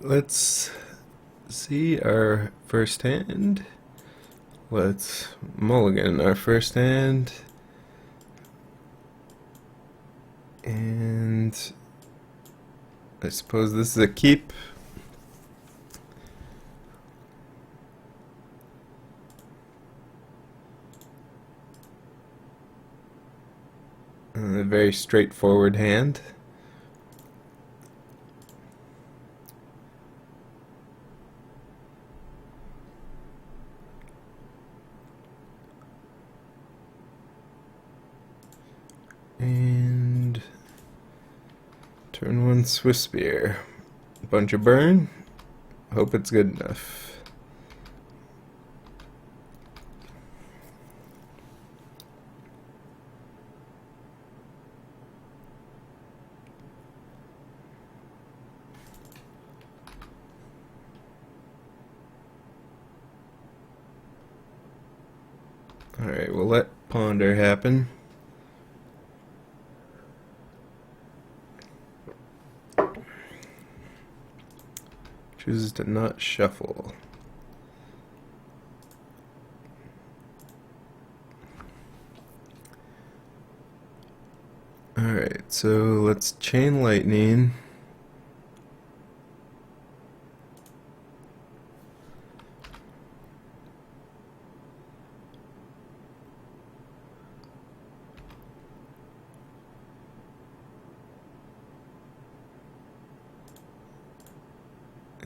let's see our first hand. Let's mulligan our first hand. And I suppose this is a keep. A very straightforward hand. And turn one Swiss spear. Bunch of burn. Hope it's good enough. Alright, we'll let ponder happen. Chooses to not shuffle. Alright, so let's chain lightning.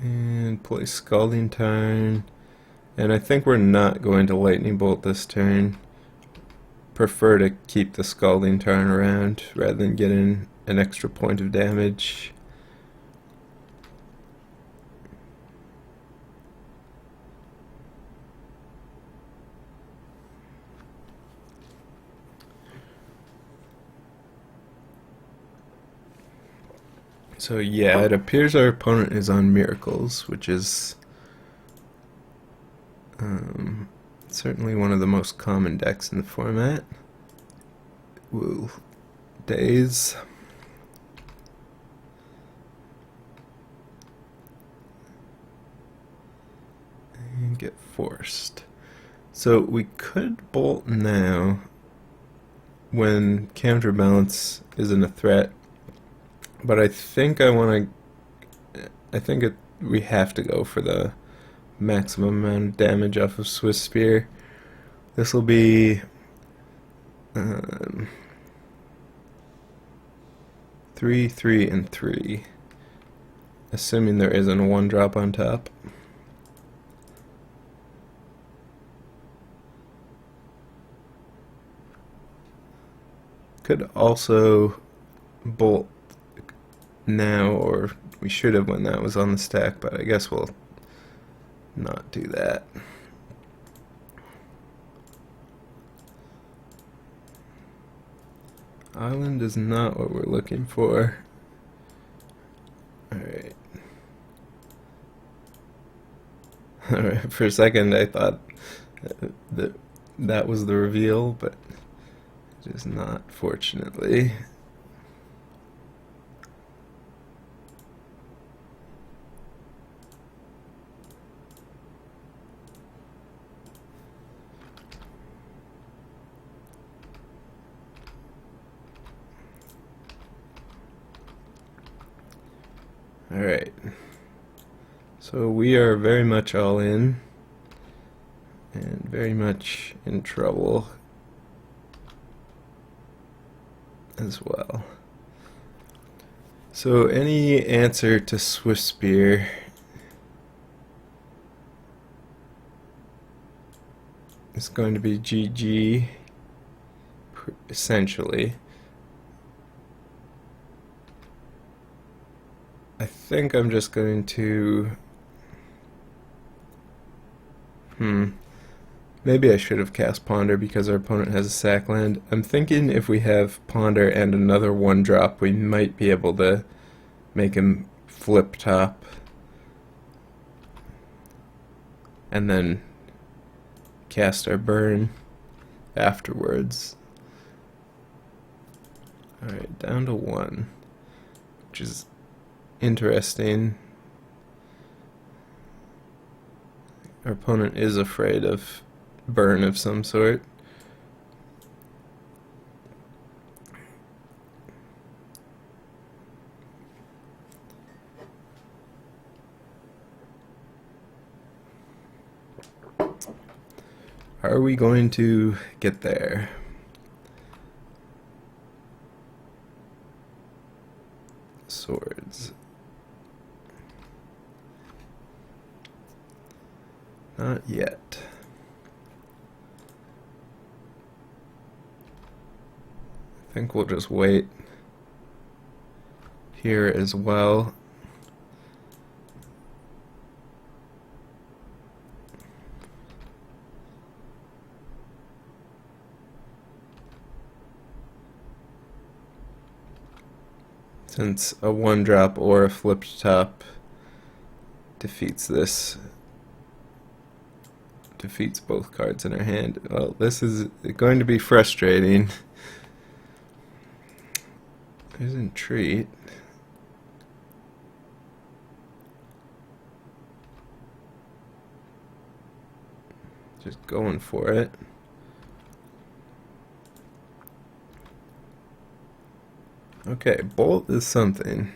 And play Scalding Tarn. And I think we're not going to Lightning Bolt this turn. Prefer to keep the Scalding Tarn around rather than getting an extra point of damage. So yeah, it appears our opponent is on Miracles, which is certainly one of the most common decks in the format. Woo. Daze. And get forced. So we could bolt now when counterbalance isn't a threat. But I think we have to go for the maximum amount of damage off of Swiss Spear. This will be 3, 3, and 3, assuming there isn't a 1-drop on top. Could also bolt now, or we should have when that was on the stack, but I guess we'll not do that. Island is not what we're looking for. Alright. Alright, for a second I thought that was the reveal, but it is not, fortunately. Alright, so we are very much all in, and very much in trouble as well. So any answer to Swiss Spear is going to be GG, essentially. I think I'm just going to... Maybe I should have cast Ponder because our opponent has a sack land. I'm thinking if we have Ponder and another 1-drop, we might be able to make him flip top. And then cast our burn afterwards. Alright, down to 1, which is interesting. Our opponent is afraid of burn of some sort. Are we going to get there? Swords. Not yet. I think we'll just wait here as well. Since a 1-drop or a flipped top defeats this, defeats both cards in our hand. Well, this is going to be frustrating. There's Entreat. Just going for it. Okay, bolt is something.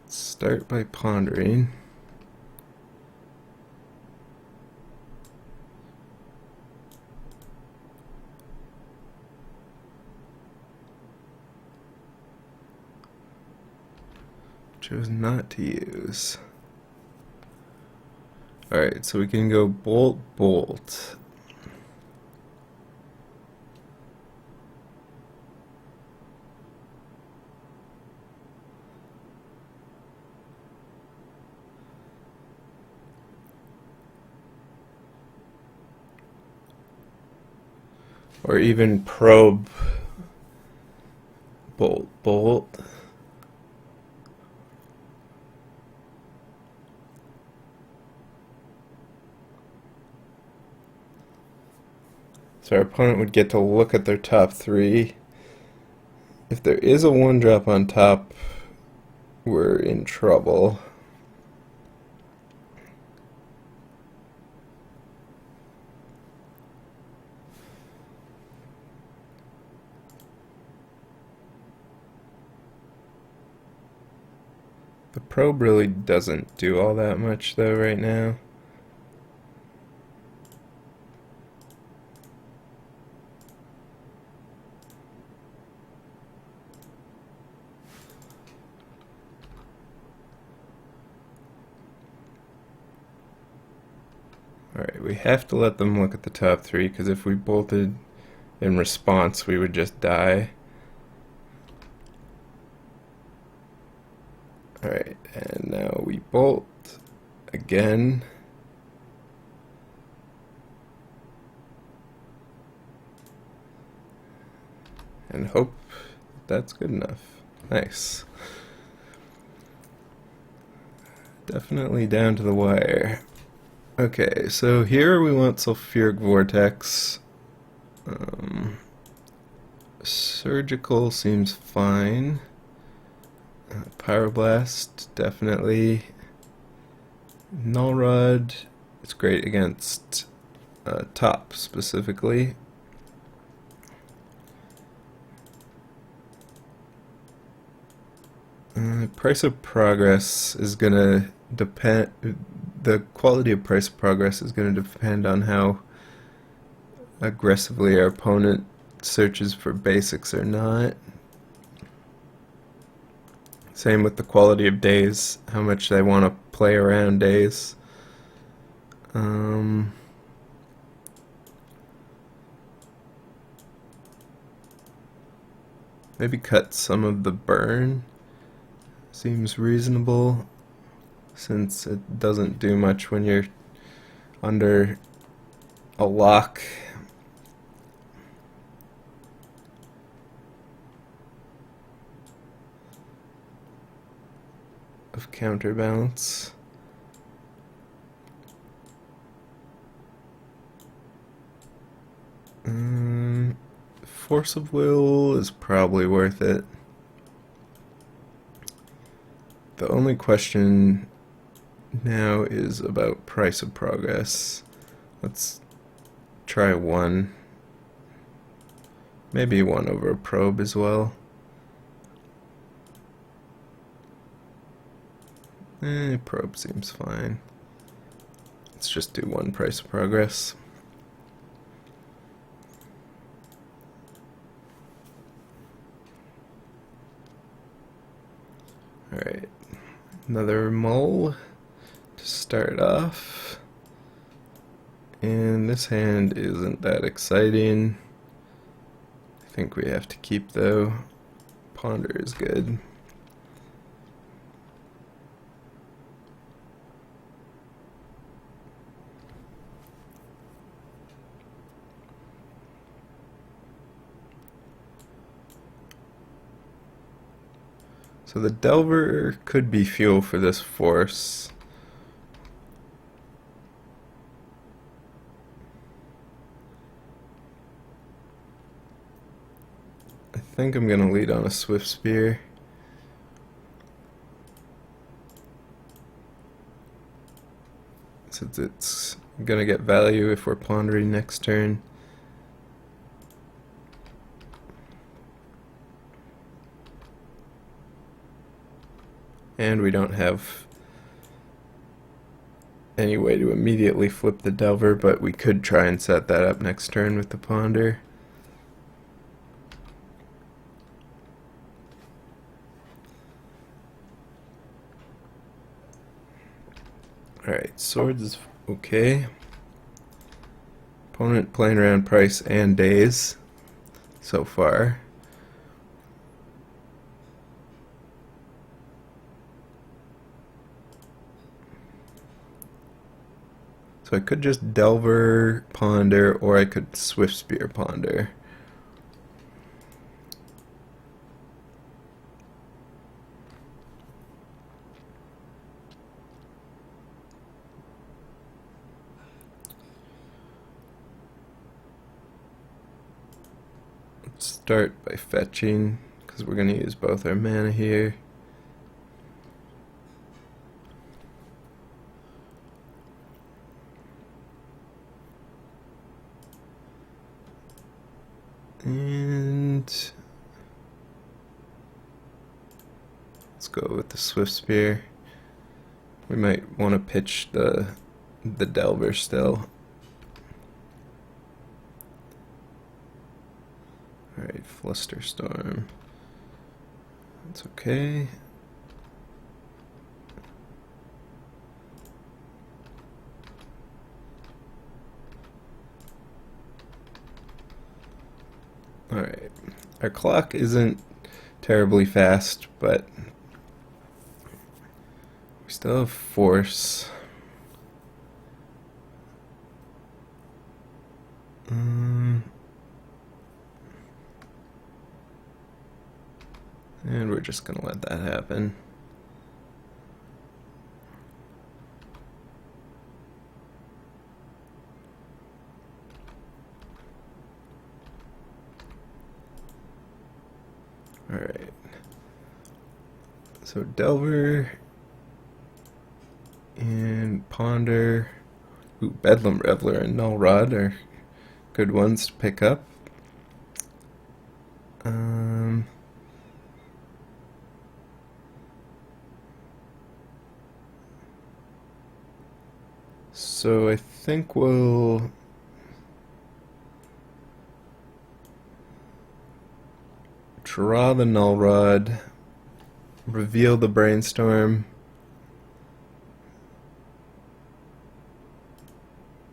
Start by pondering. Chose not to use. Alright, so we can go bolt, bolt. Or even probe, bolt, bolt. So our opponent would get to look at their top 3. If there is a 1-drop on top, we're in trouble. The probe really doesn't do all that much though right now. Alright, we have to let them look at the top 3, because if we bolted in response, we would just die. Alright, and now we bolt again. And hope that's good enough. Nice. Definitely down to the wire. Okay, so here we want Sulfuric Vortex. Surgical seems fine. Pyroblast, definitely. Null Rod, it's great against top specifically. Price of Progress is gonna depend. The quality of Price of Progress is gonna depend on how aggressively our opponent searches for basics or not. Same with the quality of days, how much they want to play around days. Maybe cut some of the burn. Seems reasonable, since it doesn't do much when you're under a lock. Of counterbalance. Force of Will is probably worth it. The only question now is about price of progress. Let's try 1. Maybe 1 over a probe as well. Probe seems fine. Let's just do 1 price of progress. Alright, another mull to start off. And this hand isn't that exciting. I think we have to keep though. Ponder is good. So the Delver could be fuel for this force. I think I'm going to lead on a Swift Spear. Since it's going to get value if we're pondering next turn. And we don't have any way to immediately flip the Delver, but we could try and set that up next turn with the Ponder. Alright, swords is okay. Opponent playing around price and days so far. So I could just Delver Ponder, or I could Swift Spear Ponder. Let's start by fetching, because we're going to use both our mana here. And let's go with the Swift Spear. We might want to pitch the Delver still. Alright, Flusterstorm. That's okay. Alright, our clock isn't terribly fast, but we still have force. And we're just gonna let that happen. Alright. So Delver and Ponder. Ooh, Bedlam Reveler and Null Rod are good ones to pick up. So I think we'll draw the Null Rod, reveal the Brainstorm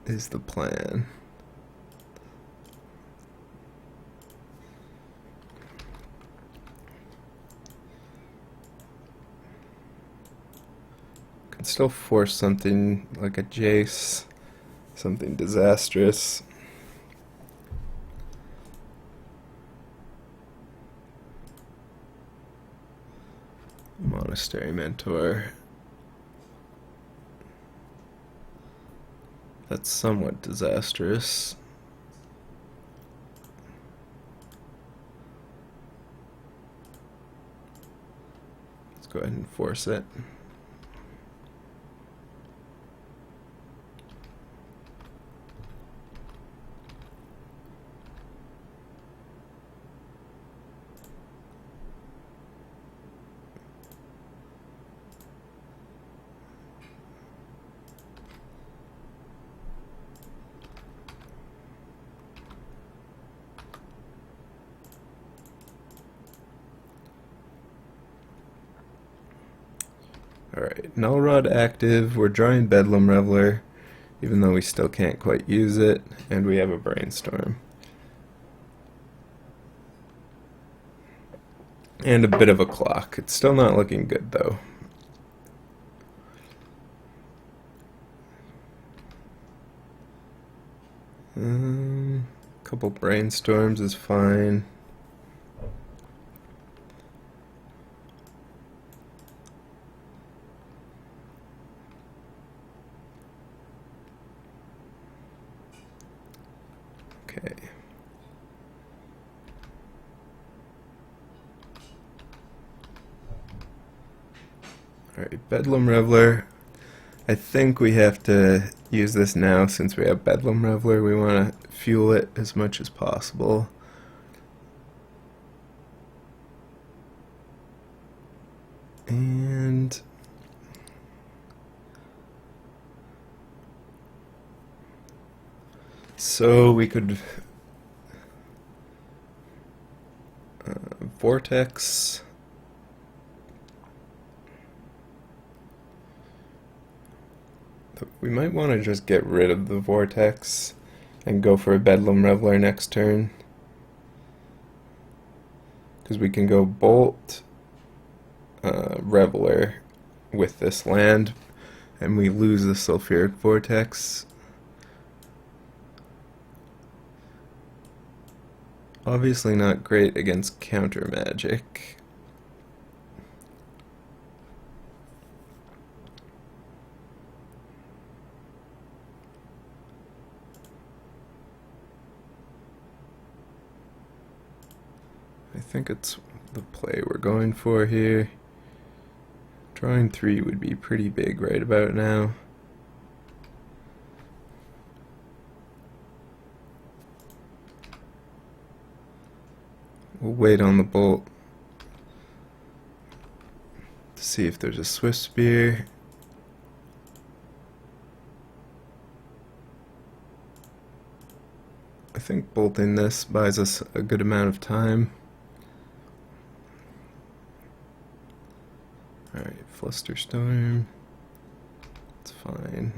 is the plan. Could still force something like a Jace, something disastrous. Monastery Mentor. That's somewhat disastrous. Let's go ahead and force it. Alright, Null Rod active, we're drawing Bedlam Reveler, even though we still can't quite use it, and we have a Brainstorm. And a bit of a clock. It's still not looking good though. Couple Brainstorms is fine. Okay. Alright, Bedlam Reveler. I think we have to use this now since we have Bedlam Reveler. We want to fuel it as much as possible. And so we could Vortex. We might want to just get rid of the Vortex and go for a Bedlam Reveler next turn. Because we can go Bolt, Reveler with this land, and we lose the Sulfuric Vortex. Obviously not great against counter magic. I think it's the play we're going for here. Drawing 3 would be pretty big right about now. We'll wait on the bolt to see if there's a Swift Spear. I think bolting this buys us a good amount of time. Alright, Flusterstorm. It's fine.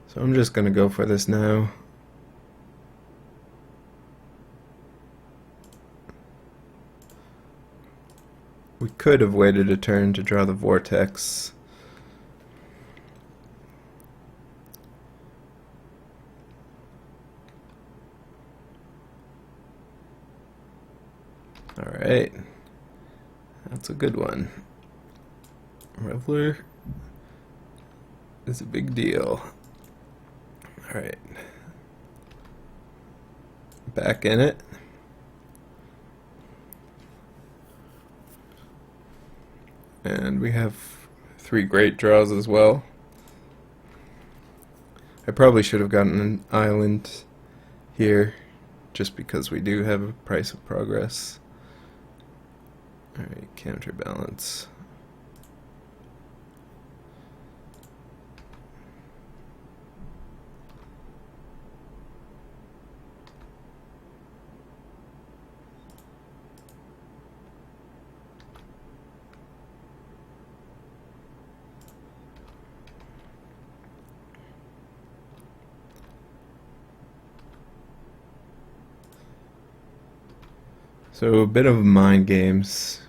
So I'm just going to go for this now. We could have waited a turn to draw the Vortex. Alright. That's a good one. Reveler is a big deal. Alright. Back in it. And we have 3 great draws as well. I probably should have gotten an island here, just because we do have a Price of Progress. Alright, counterbalance. So a bit of mind games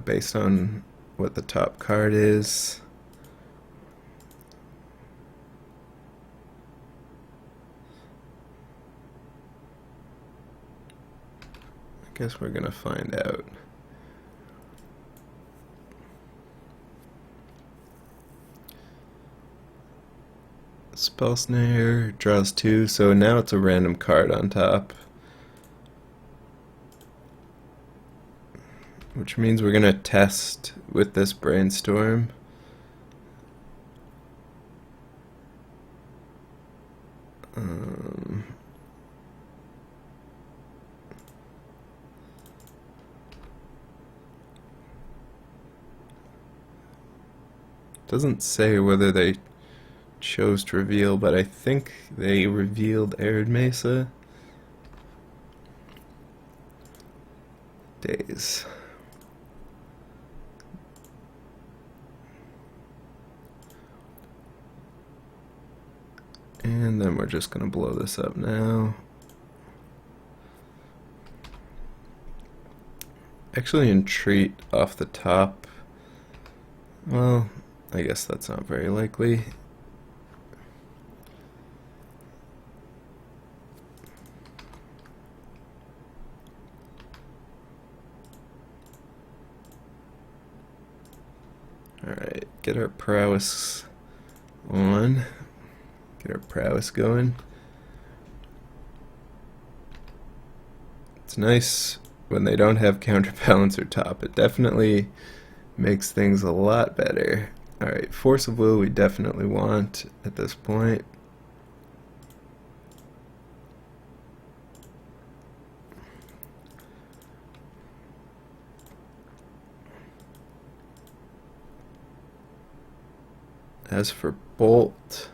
based on what the top card is. I guess we're gonna find out. Spell Snare draws 2, so now it's a random card on top. Which means we're going to test with this Brainstorm. Doesn't say whether they chose to reveal, but I think they revealed Arid Mesa. Days. And then we're just going to blow this up now. Actually, entreat off the top. Well, I guess that's not very likely. Alright, get our prowess on. Get our prowess going. It's nice when they don't have counterbalance or top. It definitely makes things a lot better. Alright, Force of Will we definitely want at this point. As for Bolt,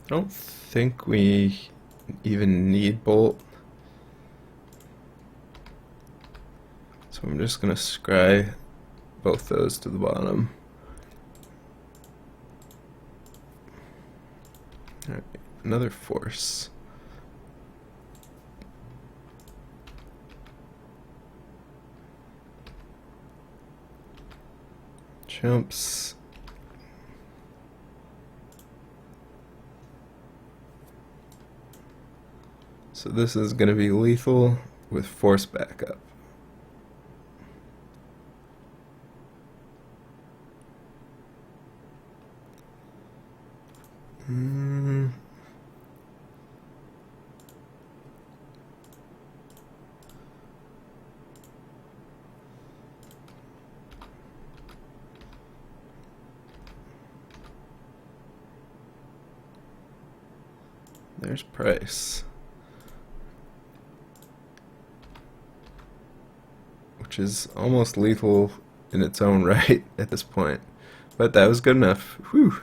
I don't think we even need Bolt. So I'm just going to scry both those to the bottom. Alright, another Force. Jumps. So this is going to be lethal with Force backup. There's Price. Which is almost lethal in its own right at this point. But that was good enough. Whew.